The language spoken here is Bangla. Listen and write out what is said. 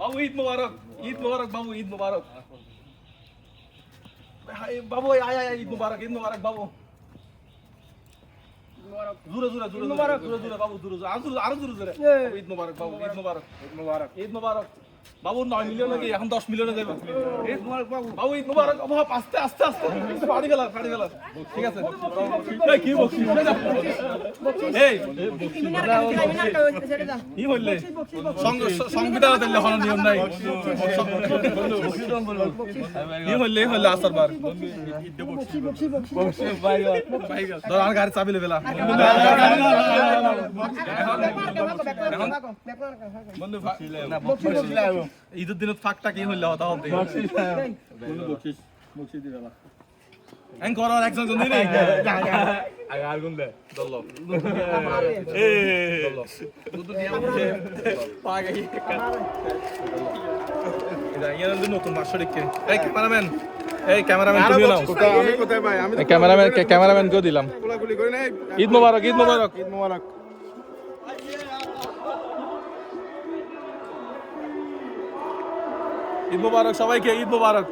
বাবু ঈদ মোবারক, ঈদ মোবারক বাবু, ঈদ মোবারক বাবু, আয় আয় ঈদ মোবারক, ঈদ মোবারক বাবু। জোরে জোরে জোরে জোরে জোরে বাবু, জোরে জোরে আরো জোরে জোরে। ঈদ মোবারক বাবু, ঈদ মোবারক, ঈদ মোবারক, ঈদ মোবারক বাবু। 9 মিলিয়ন নাকি এখন 10 মিলিয়নে যাবে। ঈদ মোবারক বাবু, বাবু ঈদ মোবারক। বাবু আস্তে আস্তে আস্তে পাড়ি গেল, পাড়ি গেল। ঠিক আছে এই কি বকছিস এই কি হইলে সংবিধান দিলে হলো নিয়ম নাই। কি হইলে হইলে আসার বার ধর আর গাড়ি চাবি লেবেলা বন্ধু। ঈদের দিনত ফাঁকটা কি হইলে হতা হবে করার একজন জন নেই আর গুন দে দল নতুন মাস্টারিককে এই ক্যামেরাম্যান, এই ক্যামেরাম্যান তুমিও নাও। আমি কোথায় ভাই? আমি ক্যামেরাম্যানকেও দিলাম। কোলাকুলি করি নাই। ঈদ মোবারক, ঈদ মোবারক, ঈদ মোবারক। ঈদ মোবারক সবাইকে, ঈদ মোবারক।